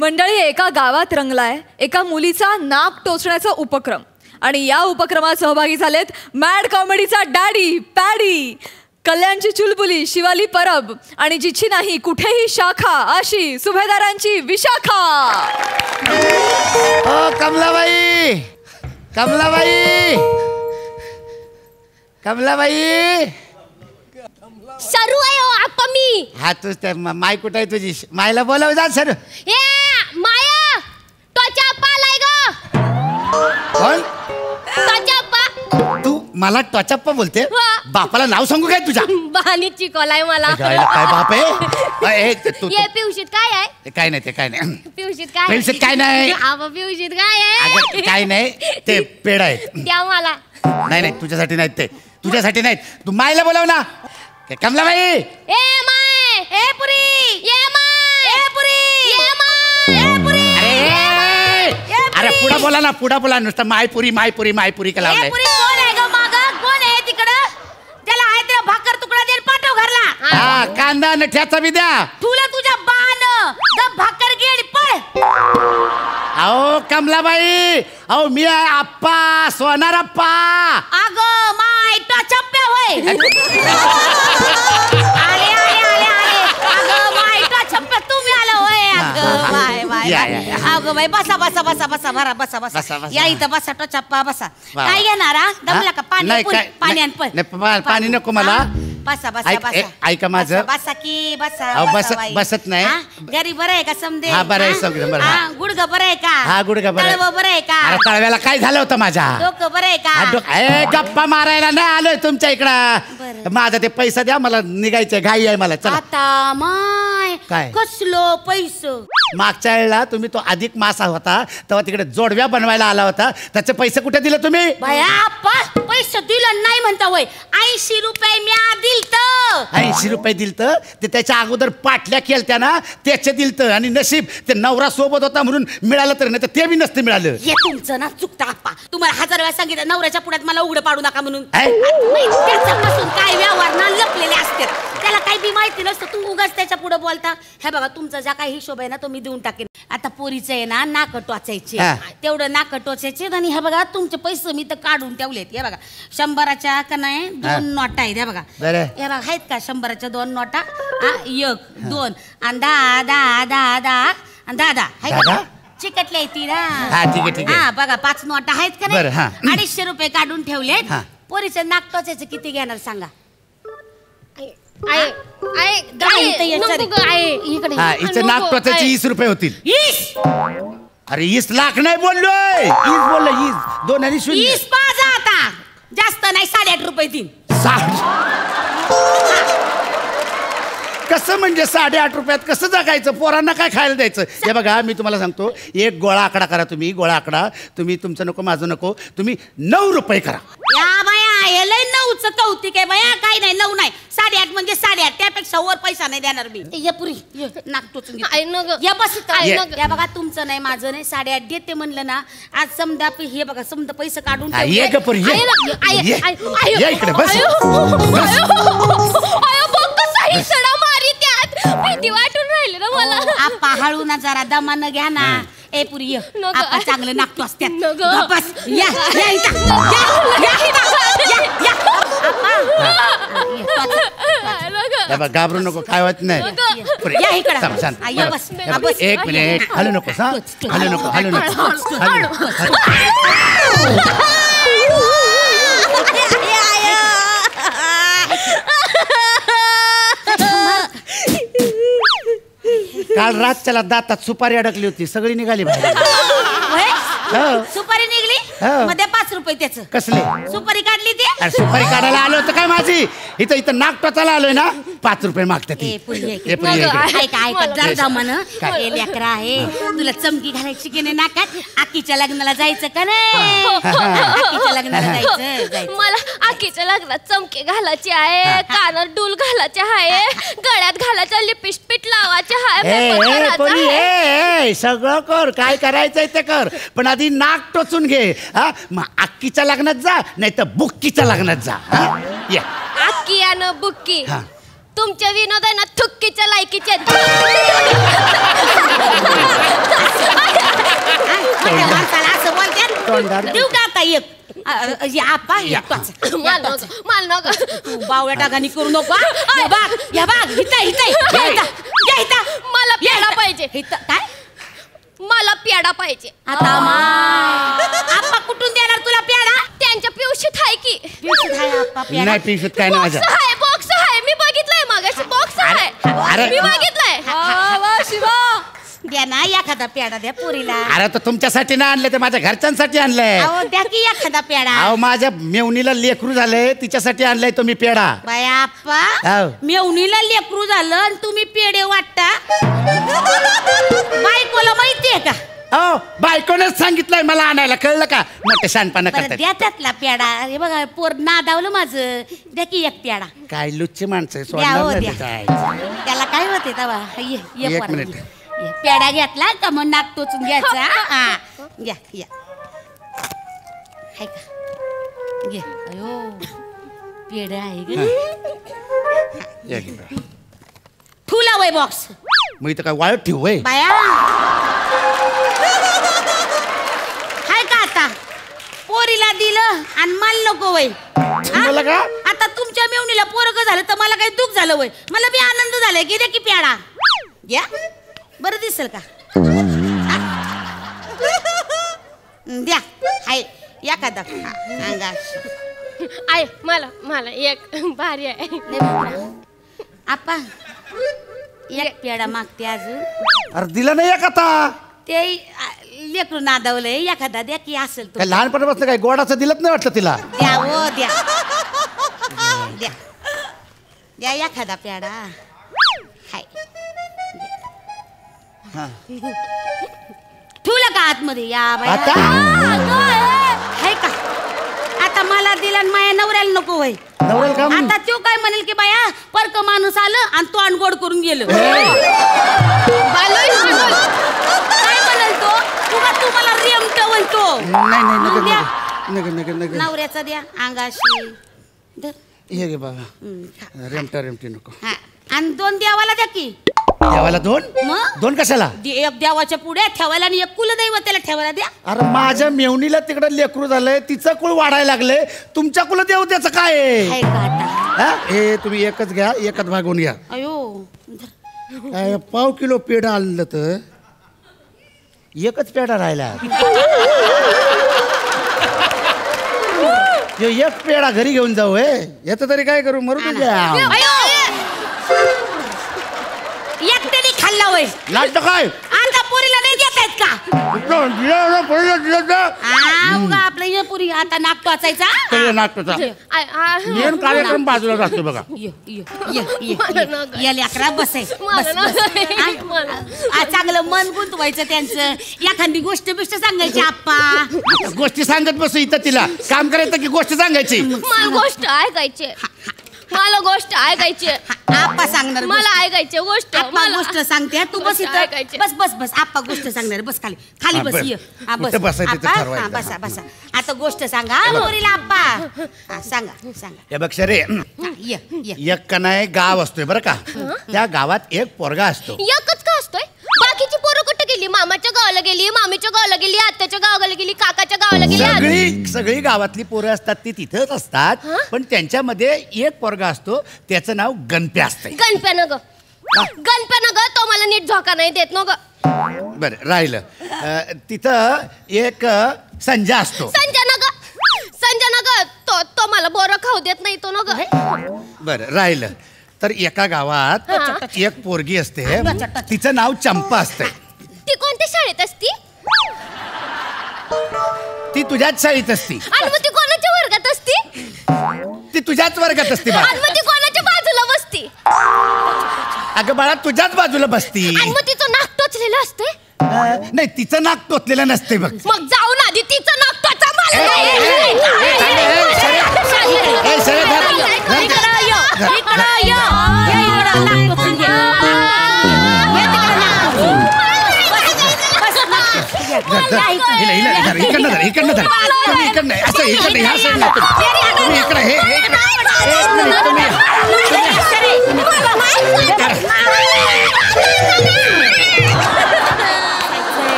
मंडळी, एका गावात रंगलाय एका मुलीचा नाक टोचण्याचा उपक्रम आणि या उपक्रमात सहभागी झालेत मॅड कॉमेडीचा डॅडी पॅडी, कल्याणची चुलबुली शिवाली परब आणि जिची नाही कुठेही शाखा अशी सुभेदारांची विशाखा.
कमलाबाई, कमलाबाई, कमलाबाई.
सरू आहे हो आप्पा मी.
हा तूच त्या माय कुठं आहे तुझी? मायला बोलाव जा सर.
ए माया, टोचा आप्पा आलाय ग.
कोण?
टोचा आप्पा.
तू मला टॉचअप्पा बोलते? बापाला नाव सांगू काय तुझ्या?
बहानी चिकवलाय मला.
काय बाप आहे? तू
ये पिवशीत काय आहे?
काय नाही, ते काय नाही.
पिवशीत काय?
पिवशीत काय नाही.
आबा पिवशीत काय आहे?
काय नाही, ते पेड आहेत.
द्या मला.
नाही नाही, तुझ्यासाठी नाहीत ते, तुझ्यासाठी नाहीत. तू मायला बोलाव ना. कमलाबाई.
ए माय, ए पुरी, ये माय, ए पुरी, ये माय, ए पुरी.
अरे पुढा बोला ना, पुढा बोला. नुसतं मायपुरी मायपुरी मायपुरी का लावलंय?
कोण आहे ग मागा? कोण आहे तिकडं? त्याला आहे ते भाकर तुकडा देईल, पाठव घरला.
हा, कांदा नठ्याचा बी द्या.
तुला तुझ्या बाण द भाकर घे आणि पळ.
अहो कमलाबाई, अहो मी आहे आप्पा, सोनार आप्पा.
अगं माय टचप्प्या होय. आले आले आले आले. अगं माय टचप्प्या तुम्ही आला होय. अगं बाय बाय. अगं बाई, बसा बसा बसा बसा भरा, बसा बसा. या इथं बसा, टचप्पा बसा. काय घेणार हा? दमला का? पाणी पाणी आण पळ.
पाणी नको मला.
बसा बसा बसा.
ऐका माझं.
बसा की बसा.
बसत नाही.
घरी बरं आहे का समजे?
हा बरं आहे, सगळं बरं आहे.
गुडघं बरं आहे का?
हा गुडघा बरं आहे.
तळवं बरं आहे का?
अरे तळव्याला काय झालं होतं माझ्या?
डोकं बरं आहे का?
गप्पा मारायला नाही आलोय तुमच्या इकडं. माझा ते पैसा द्या, मला निघायचंय, घाई आहे मला. चला.
आता माय
काय?
कसलो पैसे?
मागच्या वेळेला तुम्ही तो अधिक मास होता तेव्हा तिकडे जोडव्या बनवायला आला होता, त्याचे पैसे कुठे दिले तुम्ही?
बाया आप्पा, पैसे दिलं नाही म्हणता वय. 80 रुपये म्या दिलत.
80 रुपये दिलत ते त्याच्या अगोदर पाटल्या केलत्या ना त्याचे दिलत. आणि नशीब ते नवरा सोबत होता म्हणून मिळालं तर, नाही तर ते बी नसतं मिळालं.
हे तुमचं ना चुकता आप्पा. तुम्हाला 1000 वेळा सांगितलं नवऱ्याच्या पुढ्यात मला उघडं पाडू नका म्हणून. त्याच्यापासून काय व्यवहार ना लपलेले असतात. त्याला काही बी माहिती नसतं. तू उगाच त्याच्या पुढे बोलता. हे बघा तुमचा ज्या काही हिशोब आहे ना तो मी देऊन टाकेन. आता पोरीचं आहे ना नाक टोचायचे. तेवढं नाक टोचायचे. आणि हे बघा तुमचे पैसे मी तर काढून ठेवलेत. हे बघा 100च्या का नाही 2 नोटा आहेत. हे बघा हे बघा आहेत का 100च्या 2 नोटा. 1 2 आणि 10 10 10 10 आणि 10 10 चिकटल्या ती ना. हा बघा 5 नोटा आहेत का नाही. 250 रुपये काढून ठेवलेत. पोरीचं नाक टोचायचं किती घेणार सांगा.
नाक टोचायचे 20 रुपये होतील. अरे 20 लाख नाही बोललोय. 20 बोललो 20. 2 आणि 0.
20 पाजा आता जास्त नाही 8.5 रुपये दिन.
कसं म्हणजे 8.5 रुपयात कसं जगायचं. पोरांना काय खायला द्यायचं. हे बघा मी तुम्हाला सांगतो एक गोळा आकडा करा. तुम्ही गोळा आकडा तुम्ही तुमचं नको माझं नको. तुम्ही 9 रुपये करा.
या बाया हे लय 9चं कौतिक आहे बाया. काही नाही 9 नाही 8.5 म्हणजे 8.5. त्यापेक्षा वर पैसा नाही देणार मी. ये पुरी नाक टोचून घे बस. या बघा तुमचं नाही माझं नाही 8.5 देते म्हणलं ना. आज समजा हे बघा समजा पैसे काढून
भीती वाटून राहिली ना मला.
आप्पा हळू ना जरा दमानं घ्या ना. ए पुरी ये आप्पा चांगलं नाकतो असत्यात. बस या या इथं
या घाबरू नको काय होत नाही. एक मिनिट हलू नको. हलू नको हलू नको. काल रातच्याला दातात सुपारी अडकली होती सगळी निघाली बाहेर.
सुपारी निघली मध्ये 5 रुपये त्याचं.
कसले
सुपारी काढली ती.
सुपारी काढायला आलो होतं काय माझी. इथं नाक टोचायला आलोय ना 5 रुपये मागतात.
लेकरा आहे तुला चमकी घालायची की नाही नाकात. आकीच्या लग्नाला जायचं का नाही. आकीच्या लग्नाला जायचं.
मला आकीच्या लग्नात चमके घालायचे आहे. कानात डूल घालायचे आहे. गळ्यात घालायचं लिपस्टिक लावायचे आहे.
सगळं कर काय करायचंय ते कर पण आधी नाक टोचून घे. मग अक्कीच्या लग्नात जा नाही तर बुक्कीच्या लग्नात जा.
अक्की आणि बुक्की तुमच्या विनोद आहे ना थुक्कीच्या लायकीचे.
असं बोलतात देऊ का आता एक तू बावळ्या टाकानी करू नको.
मला प्याडा पाहिजे.
काय
मला प्याडा पाहिजे.
आता आप्पा कुठून देणार तुला प्याडा.
त्यांच्या पिवशीत आहे की.
नाही पिवशीत काय नाही माझ्या.
बॉक्स आहे मी बघितलंय मागाशी. बॉक्स आहे मी बघितलंय.
शिवा
द्या ना एखादा प्याडा द्या पोरीला.
अरे तर तुमच्यासाठी नाही आणलं ते माझ्या घरच्यांसाठी आणलंय.
द्या की एखादा प्याडा.
अहो माझ्या मेवणीला लेकरू झालंय तिच्यासाठी आणलंय तुम्ही पेडा.
बाया आप्पा मेवणीला लेकरू झालं आणि तुम्ही पेढे वाटता. बायकोला माहितीये का.
हो बायकोनेच सांगितलंय मला आणायला कळलं का. मोठे शानपणा करतात.
द्या त्यातला प्याडा. हे बघा पोर नादावलं माझं. द्या की एक प्याडा.
काय लुच्ची माणसं
त्याला काय होते तवा.
एक मिनिट
पेढा घेतला का मग नाक टोचून घ्यायचा. घ्या घ्या घे. अयो पेढा आहे ग. ठुला वय बॉक्स.
मग इथं काय वाळत ठेवू वय
बाया. हाय का आता पोरीला दिलं आणि मला नको वय. आता तुमच्या मेवणीला पोरग झालं तर मला काही दुःख झालं वय. मला बी आनंद झालाय की द्या की प्याडा घ्या. बरं दिसेल का. द्या हाय एखादा अंगा.
आहे मला एक भारी आहे.
आप्पा एक पेडा मागते अजून.
अरे दिला नाही एक आता.
ते लेकरू नादावलंय एखादा द्या की असेल तो.
लहानपणी बसलं काय गोडाचं दिलत नाही वाटलं तिला.
द्या हो द्या द्या द्या एखादा पेडा. हाय ठेवलं का आतमध्ये. या बाया हाय का. आता मला मला दिला आणि माझ्या नवऱ्याला नको होय.
नवऱ्याला का
आता तो काय म्हणेल की बाया परक माणूस आलं आणि तो अनगोड करून गेलं. काय म्हणेल तो? तू मला रेमट म्हणतो.
नाही
नवऱ्याचा द्या अंगाशी
हे घे बाबा. रेमटी नको.
आणि 2 देवाला द्या की.
देवाला 2?
मग
2 कशाला?
एक देवाच्या पुढे ठेवायला आणि एक कुलदैवताला ठेवायला द्या.
अरे माझ्या मेवणीला तिकडे लेकरू झालंय, तिचं कुळ वाढायला लागलंय, तुमच्या कुल देवत्याचं काय आहे? हे तुम्ही एकच घ्या, एकच भागून घ्या.
अयो
पाव किलो पेढा आणलं तर एकच पेढा राहिला. एक पेढा घरी घेऊन जाऊ. याचं तरी काय करू, मरू तुझ्या.
एकट्याने खाल्ला होय.
लागतं काय
आता पोरीला नाही देत आहेत का? आपलं ये पुरी आता नाक टोचायचा.
मेन कार्यक्रम बाजूला जातो बघा.
या लेकरा बसाय चांगलं मन गुंतवायचं त्यांचं. एखादी गोष्ट बिष्ट सांगायची. आप्पा
गोष्टी सांगत बसू इथं, तिला काम करायचं की गोष्ट सांगायची?
मला गोष्ट ऐकायची. मला गोष्ट ऐकायची.
आप्पा सांगणार.
मला ऐकायची गोष्ट.
मला गोष्ट सांगते. तू बस इथं. बस बस बस. आप्पा गोष्ट सांगणार. बस खाली खाली बस. ये बस. बसा बसा. आता गोष्ट सांगा पोरीला. आप्पा सांगा सांगा.
हे बघ शरे, एक का नाही गाव असतोय बरं का. त्या गावात एक पोरगा असतो.
एकच का असतोय? बाकीची पोरं कुठे गेली? मामाच्या गावाला गेली, मामीच्या गावाला गेली, आत्याच्या गावाला गेली, काकाच्या गावाला गेली.
सगळी गावातली पोरं असतात ती तिथंच असतात. पण त्यांच्यामध्ये एक पोरगा असतो, त्याचं नाव गणप्या असतं.
गणप्यानं ग. गणप्यानं ग. तो मला नीट झोका नाही देत न ग.
बरं राहिलं. तिथं एक संजय असतो.
संजना ग. संजना ग. तो मला बोरं खाऊ देत नाही तो न ग.
बरं राहिलं. तर एका गावात एक पोरगी असते, तिचं नाव चंपा असते.
ती कोणत्या शाळेत असती?
ती तुझ्याच शाळेत असती.
आणि मग ती कोणाच्या वर्गात असती?
ती तुझ्याच वर्गात असते.
आणि मग ती कोणाच्या बाजूला बसती?
अगं बाळा तुझ्याच बाजूला बसती.
आणि मग तिचं नाक टोचलेलं असते?
नाही तिचं नाक टोचलेलं नसते बघ.
मग जाऊन आधी तिचं नाक टोचा.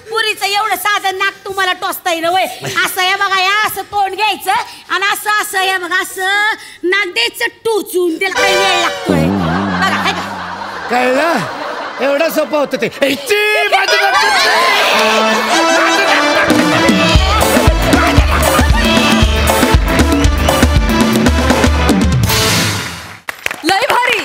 पुरीचं एवढं साधं नाक तुम्हाला टोचता येईल वय. असं आहे बघा, या असं तोंड घ्यायचं आणि असं असं आहे बघा, असं नाक द्यायचं टोचून. त्याला काही वेळ लागतोय बघा.
कळलं? एवढं सोपं होतं ते.
लय भारी.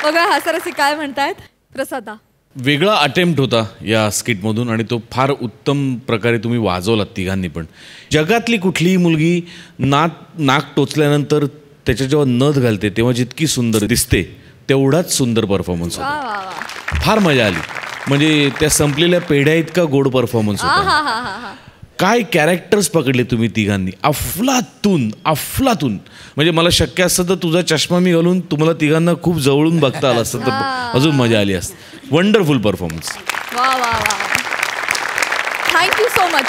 बघा हास्यरसी काय म्हणतायत प्रसादा.
वेगळा अटेम्प्ट होता या स्किटमधून आणि तो फार उत्तम प्रकारे तुम्ही वाजवलात तिघांनी पण. जगातली कुठलीही मुलगी नाक टोचल्यानंतर त्याच्या जेव्हा नथ घालते तेव्हा जितकी सुंदर दिसते तेवढाच सुंदर परफॉर्मन्स होता. फार मजा आली. म्हणजे त्या संपलेल्या पेढ्या इतका गोड परफॉर्मन्स होता. काय कॅरेक्टर्स पकडले तुम्ही तिघांनी. अफलातून अफलातून. म्हणजे मला शक्य असतं तर तुझा चष्मा मी घालून तुम्हाला तिघांना खूप जवळून बघता आलं असतं तर अजून मजा आली असते. Wonderful performance.
वा वा वा. Thank you so much.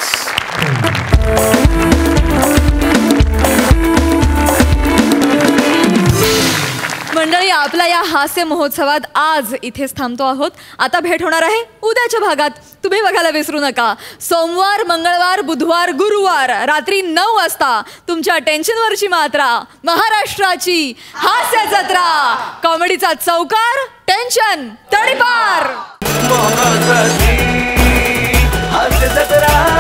मंडळी आपल्या या हास्य महोत्सवात आज इथेच थांबतो आहोत. आता भेट होणार आहे उद्याच्या भागात. तुम्ही बघायला विसरू नका. सोमवार, मंगळवार, बुधवार, गुरुवार रात्री 9 वाजता तुमच्या टेन्शनवरची मात्रा, महाराष्ट्राची हास्य जत्रा, कॉमेडीचा चौकार, टेन्शन तडीपार.
हास्य जत्रा.